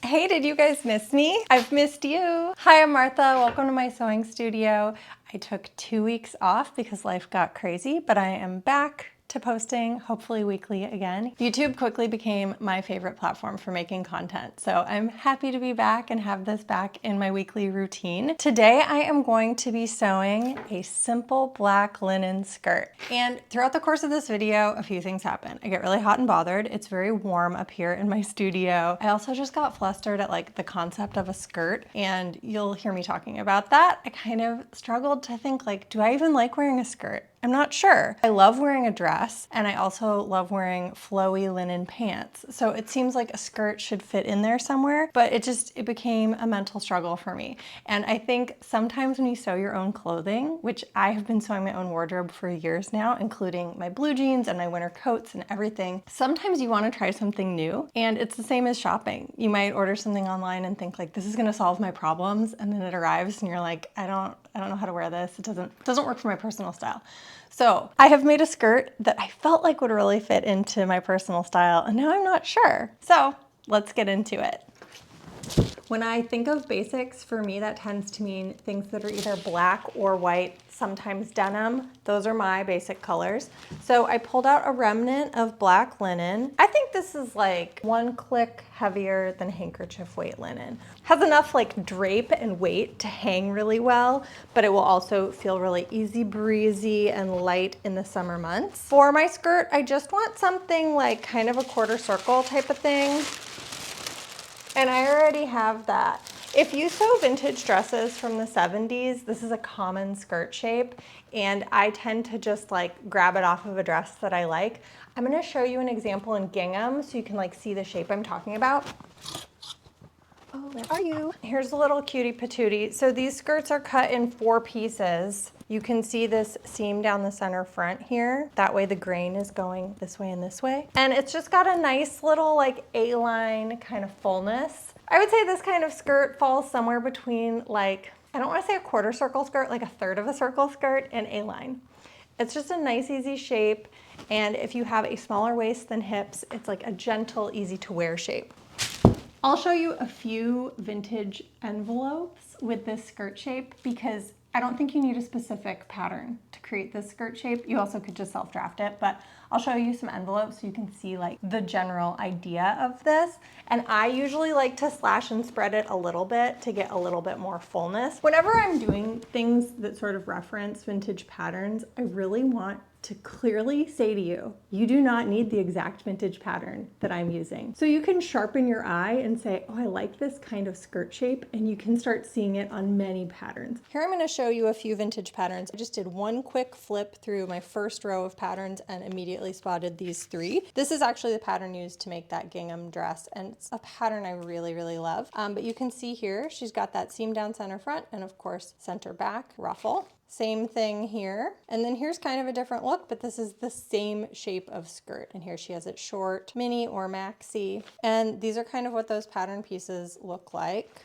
Hey, did you guys miss me? I've missed you. Hi, I'm Martha. Welcome to my sewing studio. I took 2 weeks off because life got crazy, but I am back to posting, hopefully weekly again. YouTube quickly became my favorite platform for making content, so I'm happy to be back and have this back in my weekly routine. Today I am going to be sewing a simple black linen skirt. And throughout the course of this video, a few things happen. I get really hot and bothered. It's very warm up here in my studio. I also just got flustered at like the concept of a skirt, and you'll hear me talking about that. I kind of struggled to think like, do I even like wearing a skirt? I'm not sure. I love wearing a dress, and I also love wearing flowy linen pants. So it seems like a skirt should fit in there somewhere, but it became a mental struggle for me. And I think sometimes when you sew your own clothing, which I have been sewing my own wardrobe for years now, including my blue jeans and my winter coats and everything, sometimes you want to try something new. And it's the same as shopping. You might order something online and think like, this is going to solve my problems. And then it arrives and you're like, I don't know how to wear this. It doesn't work for my personal style. So I have made a skirt that I felt like would really fit into my personal style, and now I'm not sure. So let's get into it. When I think of basics, for me that tends to mean things that are either black or white, sometimes denim. Those are my basic colors. So I pulled out a remnant of black linen. I think this is like 1 click heavier than handkerchief weight linen. Has enough like drape and weight to hang really well, but it will also feel really easy breezy and light in the summer months. For my skirt, I just want something like kind of a quarter circle type of thing. And I already have that. If you sew vintage dresses from the 70s, this is a common skirt shape, and I tend to just like grab it off of a dress that I like. I'm gonna show you an example in gingham so you can like see the shape I'm talking about. Oh, where are you? Here's a little cutie patootie. So these skirts are cut in 4 pieces. You can see this seam down the center front here. That way the grain is going this way and this way. And it's just got a nice little like A-line kind of fullness. I would say this kind of skirt falls somewhere between like, I don't want to say a quarter circle skirt, like a third of a circle skirt, and A-line. It's just a nice easy shape. And if you have a smaller waist than hips, it's like a gentle, easy to wear shape. I'll show you a few vintage envelopes with this skirt shape because I don't think you need a specific pattern to create this skirt shape. You also could just self-draft it, but I'll show you some envelopes so you can see like the general idea of this. And I usually like to slash and spread it a little bit to get a little bit more fullness. Whenever I'm doing things that sort of reference vintage patterns, I really want to clearly say to you, you do not need the exact vintage pattern that I'm using. So you can sharpen your eye and say, oh, I like this kind of skirt shape, and you can start seeing it on many patterns. Here I'm gonna show you a few vintage patterns. I just did one quick flip through my first row of patterns and immediately spotted these 3. This is actually the pattern used to make that gingham dress, and it's a pattern I really, really love. But you can see here, she's got that seam down center front and of course center back ruffle. Same thing here. And then here's kind of a different look, but this is the same shape of skirt. And here she has it short, mini, or maxi. And these are kind of what those pattern pieces look like.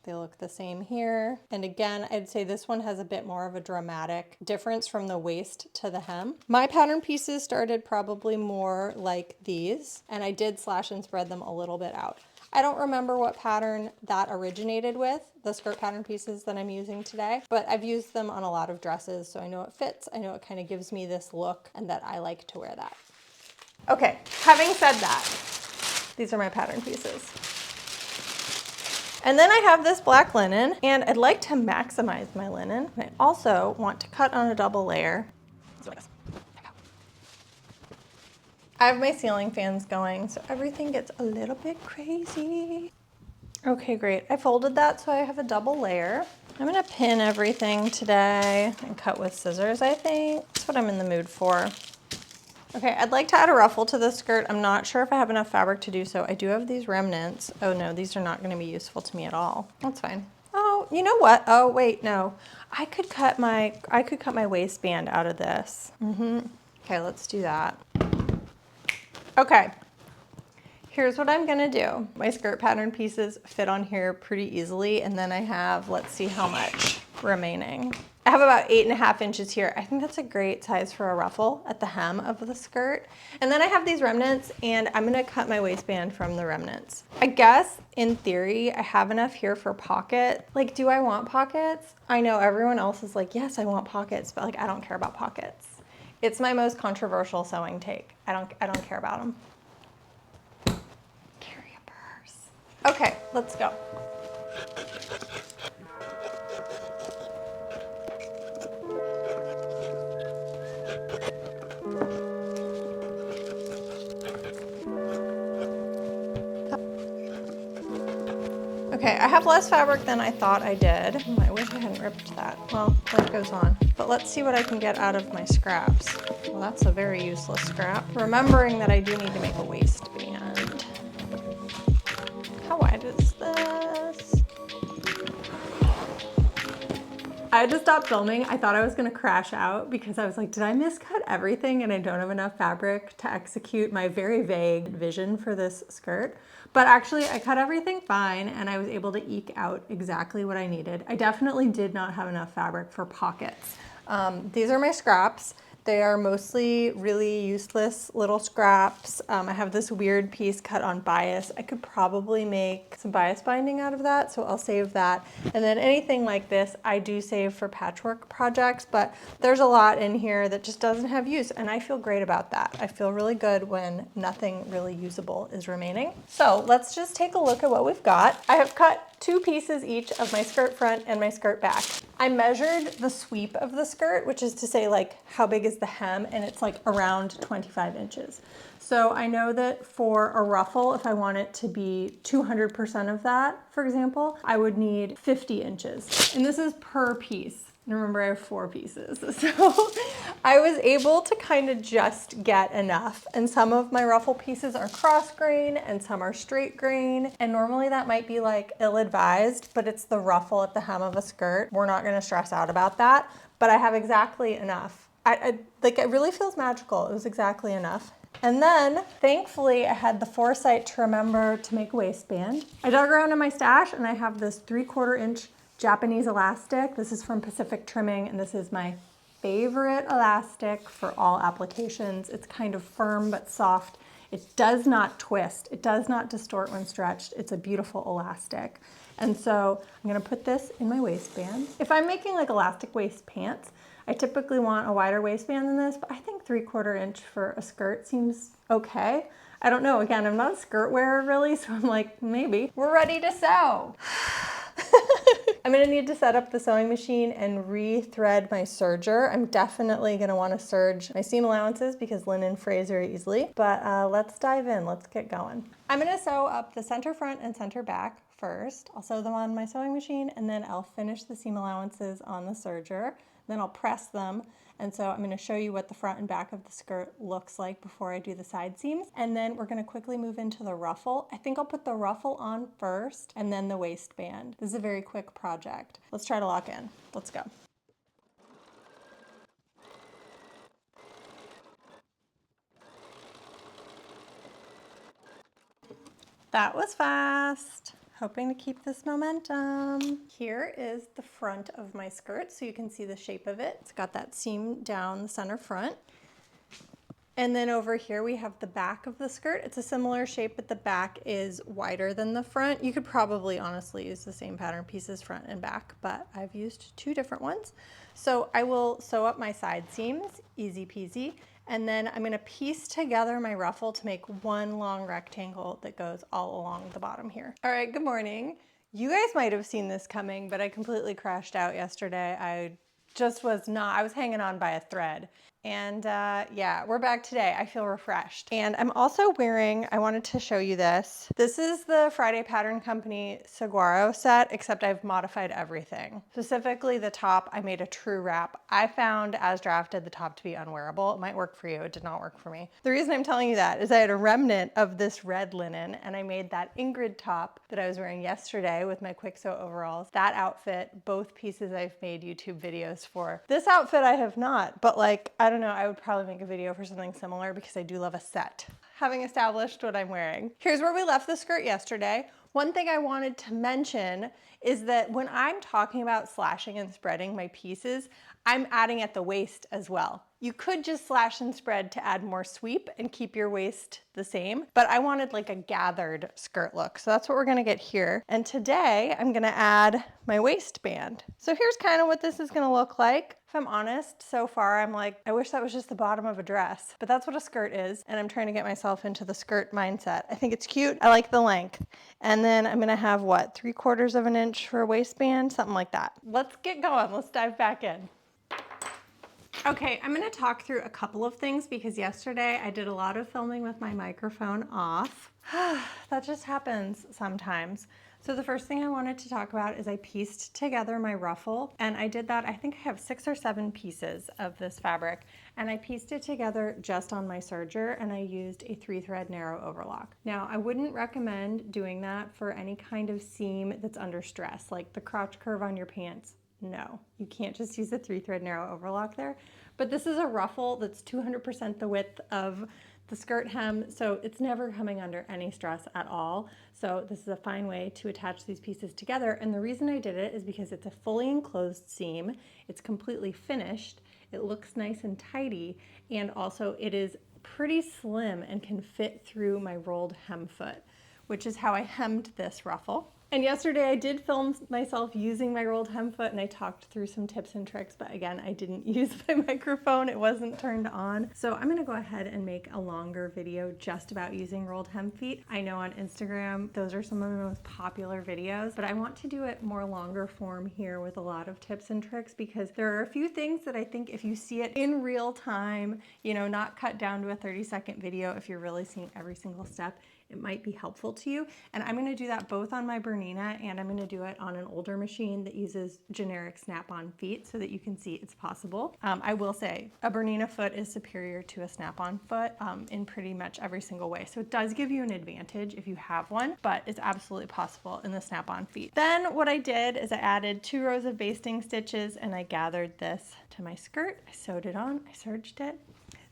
They look the same here. And again, I'd say this one has a bit more of a dramatic difference from the waist to the hem. My pattern pieces started probably more like these, and I did slash and spread them a little bit out. I don't remember what pattern that originated with, the skirt pattern pieces that I'm using today, but I've used them on a lot of dresses, so I know it fits. I know it kind of gives me this look and that I like to wear that. Okay, having said that, these are my pattern pieces. And then I have this black linen, and I'd like to maximize my linen. And I also want to cut on a double layer. So like this. I have my ceiling fans going, so everything gets a little bit crazy. Okay, great. I folded that so I have a double layer. I'm gonna pin everything today and cut with scissors, I think. That's what I'm in the mood for. Okay, I'd like to add a ruffle to this skirt. I'm not sure if I have enough fabric to do so. I do have these remnants. Oh no, these are not gonna be useful to me at all. That's fine. Oh, you know what? Oh wait, no. I could cut my waistband out of this. Okay, let's do that. Okay, here's what I'm gonna do. My skirt pattern pieces fit on here pretty easily, and then I have, let's see how much. remaining. I have about 8.5 inches here. I think that's a great size for a ruffle at the hem of the skirt. And then I have these remnants, and I'm gonna cut my waistband from the remnants. I guess in theory, I have enough here for pocket. Like, do I want pockets? I know everyone else is like, yes, I want pockets, but like, I don't care about pockets. It's my most controversial sewing take. I don't care about them. Carry a purse. Okay, let's go. Okay, I have less fabric than I thought I did. I wish I hadn't ripped that. Well, life goes on. But let's see what I can get out of my scraps. Well, that's a very useless scrap. Remembering that I do need to make a waistband. How wide is this? I had to stop filming. I thought I was gonna crash out because I was like, did I miscut everything and I don't have enough fabric to execute my very vague vision for this skirt? But actually I cut everything fine and I was able to eke out exactly what I needed. I definitely did not have enough fabric for pockets. These are my scraps. They are mostly really useless little scraps. I have this weird piece cut on bias. I could probably make some bias binding out of that, so I'll save that. And then anything like this, I do save for patchwork projects, but there's a lot in here that just doesn't have use, and I feel great about that. I feel really good when nothing really usable is remaining. So let's just take a look at what we've got. I have cut 2 pieces each of my skirt front and my skirt back. I measured the sweep of the skirt, which is to say like how big is the hem, and it's like around 25 inches. So I know that for a ruffle, if I want it to be 200% of that, for example, I would need 50 inches. And this is per piece. And remember, I have 4 pieces. So I was able to kind of just get enough. And some of my ruffle pieces are cross grain and some are straight grain. And normally that might be like ill-advised, but it's the ruffle at the hem of a skirt. We're not gonna stress out about that, but I have exactly enough. Like, it really feels magical. It was exactly enough. And then, thankfully, I had the foresight to remember to make a waistband. I dug around in my stash and I have this 3/4 inch Japanese elastic. This is from Pacific Trimming, and this is my favorite elastic for all applications. It's kind of firm but soft. It does not twist. It does not distort when stretched. It's a beautiful elastic. And so I'm gonna put this in my waistband. If I'm making like elastic waist pants, I typically want a wider waistband than this, but I think 3/4 inch for a skirt seems okay. I don't know, again, I'm not a skirt wearer really, so I'm like, maybe. We're ready to sew. I'm gonna need to set up the sewing machine and re-thread my serger. I'm definitely gonna wanna serge my seam allowances because linen frays very easily, but let's dive in, let's get going. I'm gonna sew up the center front and center back first. I'll sew them on my sewing machine and then I'll finish the seam allowances on the serger. Then I'll press them. And so I'm gonna show you what the front and back of the skirt looks like before I do the side seams. And then we're gonna quickly move into the ruffle. I think I'll put the ruffle on first and then the waistband. This is a very quick project. Let's try to lock in. Let's go. That was fast. Hoping to keep this momentum. Here is the front of my skirt, so you can see the shape of it. It's got that seam down the center front. And then over here we have the back of the skirt. It's a similar shape, but the back is wider than the front. You could probably honestly use the same pattern pieces front and back, but I've used 2 different ones. So I will sew up my side seams, easy peasy. And then I'm gonna piece together my ruffle to make one long rectangle that goes all along the bottom here. All right, good morning. You guys might have seen this coming, but I completely crashed out yesterday. I was hanging on by a thread. And yeah, we're back today. I feel refreshed. And I'm also wearing, I wanted to show you this. This is the Friday Pattern Company saguaro set, except I've modified everything. Specifically the top, I made a true wrap. I found, as drafted, the top to be unwearable. It might work for you, it did not work for me. The reason I'm telling you that is I had a remnant of this red linen and I made that Ingrid top that I was wearing yesterday with my quick sew overalls. That outfit, both pieces I've made YouTube videos for. This outfit I have not, but like, I don't know, I would probably make a video for something similar because I do love a set. Having established what I'm wearing. Here's where we left the skirt yesterday. One thing I wanted to mention is that when I'm talking about slashing and spreading my pieces, I'm adding at the waist as well. You could just slash and spread to add more sweep and keep your waist the same, but I wanted like a gathered skirt look. So that's what we're gonna get here. And today I'm gonna add my waistband. So here's kind of what this is gonna look like. If I'm honest, so far I'm like, I wish that was just the bottom of a dress, but that's what a skirt is. And I'm trying to get myself into the skirt mindset. I think it's cute. I like the length. And then I'm gonna have what, 3/4 of an inch for a waistband, something like that. Let's get going. Let's dive back in. Okay, I'm gonna talk through a couple of things because yesterday I did a lot of filming with my microphone off. That just happens sometimes. So the first thing I wanted to talk about is I pieced together my ruffle, and I did that, I think I have 6 or 7 pieces of this fabric, and I pieced it together just on my serger, and I used a 3-thread narrow overlock. Now, I wouldn't recommend doing that for any kind of seam that's under stress, like the crotch curve on your pants. No, you can't just use a 3-thread narrow overlock there. But this is a ruffle that's 200% the width of the skirt hem, so it's never coming under any stress at all. So this is a fine way to attach these pieces together. And the reason I did it is because it's a fully enclosed seam. It's completely finished. It looks nice and tidy. And also it is pretty slim and can fit through my rolled hem foot, which is how I hemmed this ruffle. And yesterday I did film myself using my rolled hem foot, and I talked through some tips and tricks, but again, I didn't use my microphone. It wasn't turned on. So I'm gonna go ahead and make a longer video just about using rolled hem feet. I know on Instagram, those are some of the most popular videos, but I want to do it more longer form here with a lot of tips and tricks because there are a few things that I think if you see it in real time, you know, not cut down to a 30-second video, if you're really seeing every single step, it might be helpful to you. And I'm gonna do that both on my Bernina and I'm gonna do it on an older machine that uses generic snap-on feet so that you can see it's possible. I will say a Bernina foot is superior to a snap-on foot in pretty much every single way. So it does give you an advantage if you have one, but it's absolutely possible in the snap-on feet. Then what I did is I added 2 rows of basting stitches and I gathered this to my skirt. I sewed it on, I serged it.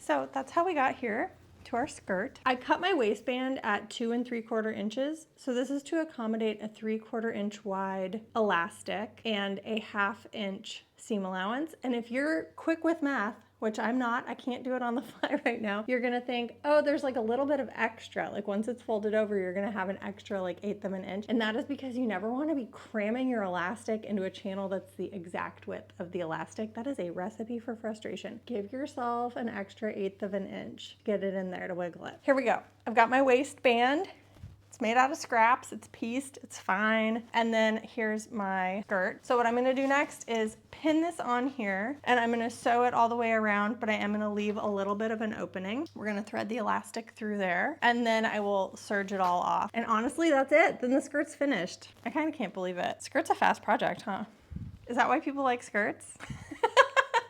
So that's how we got here to our skirt. I cut my waistband at 2 3/4 inches. So this is to accommodate a 3/4 inch wide elastic and a 1/2 inch seam allowance. And if you're quick with math, which I'm not, I can't do it on the fly right now, you're gonna think, oh, there's like a little bit of extra. Like once it's folded over, you're gonna have an extra like 1/8 of an inch. And that is because you never wanna be cramming your elastic into a channel that's the exact width of the elastic. That is a recipe for frustration. Give yourself an extra 1/8 of an inch. Get it in there to wiggle it. Here we go. I've got my waistband. It's made out of scraps, it's pieced, it's fine. And then here's my skirt. So what I'm gonna do next is pin this on here and I'm gonna sew it all the way around, but I am gonna leave a little bit of an opening. We're gonna thread the elastic through there and then I will serge it all off. And honestly, that's it. Then the skirt's finished. I kind of can't believe it. Skirt's a fast project, huh? Is that why people like skirts?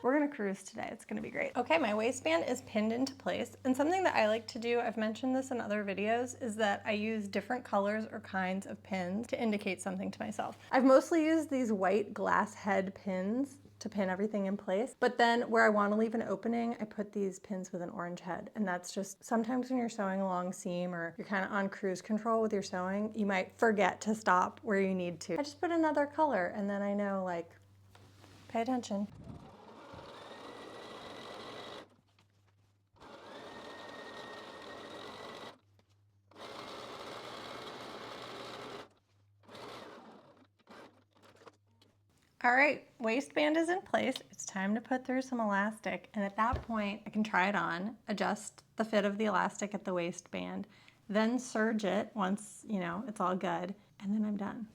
We're gonna cruise today, it's gonna be great. Okay, my waistband is pinned into place, and something that I like to do, I've mentioned this in other videos, is that I use different colors or kinds of pins to indicate something to myself. I've mostly used these white glass head pins to pin everything in place, but then where I wanna leave an opening, I put these pins with an orange head, and that's just, sometimes when you're sewing a long seam or you're kinda on cruise control with your sewing, you might forget to stop where you need to. I just put another color, and then I know, like, pay attention. All right, waistband is in place. It's time to put through some elastic. And at that point, I can try it on, adjust the fit of the elastic at the waistband, then serge it once, you know, it's all good, and then I'm done.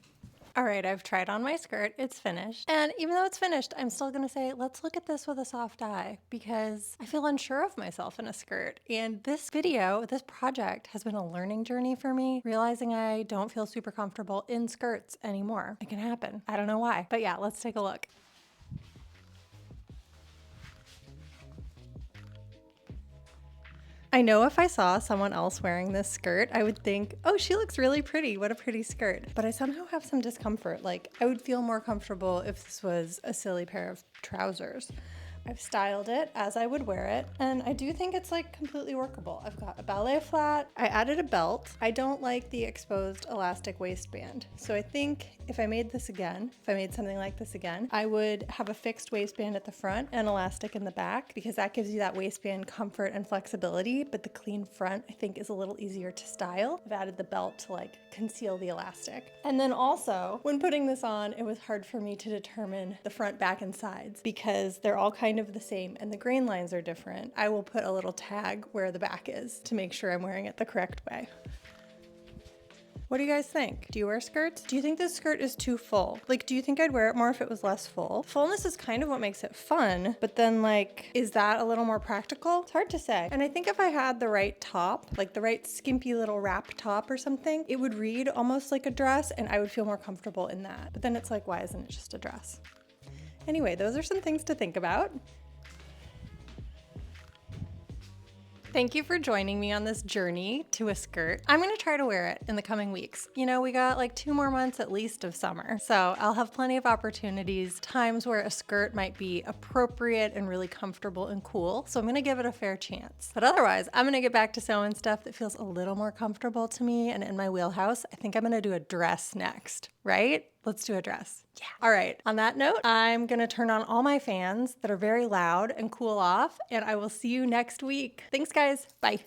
All right, I've tried on my skirt, it's finished. And even though it's finished, I'm still gonna say, let's look at this with a soft eye because I feel unsure of myself in a skirt. And this video, this project has been a learning journey for me, realizing I don't feel super comfortable in skirts anymore. It can happen, I don't know why, but yeah, let's take a look. I know if I saw someone else wearing this skirt, I would think, oh, she looks really pretty. What a pretty skirt. But I somehow have some discomfort. Like, I would feel more comfortable if this was a silly pair of trousers. I've styled it as I would wear it, and I do think it's like completely workable. I've got a ballet flat. I added a belt. I don't like the exposed elastic waistband. So I think if I made this again, if I made something like this again, I would have a fixed waistband at the front and elastic in the back, because that gives you that waistband comfort and flexibility, but the clean front I think is a little easier to style. I've added the belt to like conceal the elastic. And then also, when putting this on, it was hard for me to determine the front, back, and sides because they're all kind of the same and the grain lines are different. I will put a little tag where the back is to make sure I'm wearing it the correct way. What do you guys think? Do you wear skirts? Do you think this skirt is too full? Like, do you think I'd wear it more if it was less full? Fullness is kind of what makes it fun, but then like, is that a little more practical? It's hard to say. And I think if I had the right top, like the right skimpy little wrap top or something, it would read almost like a dress and I would feel more comfortable in that. But then it's like, why isn't it just a dress? Anyway, those are some things to think about. Thank you for joining me on this journey to a skirt. I'm gonna try to wear it in the coming weeks. You know, we got like 2 more months at least of summer, so I'll have plenty of opportunities, times where a skirt might be appropriate and really comfortable and cool, so I'm gonna give it a fair chance. But otherwise, I'm gonna get back to sewing stuff that feels a little more comfortable to me and in my wheelhouse. I think I'm gonna do a dress next, right? Let's do a dress. Yeah. All right. On that note, I'm going to turn on all my fans that are very loud and cool off, and I will see you next week. Thanks, guys. Bye.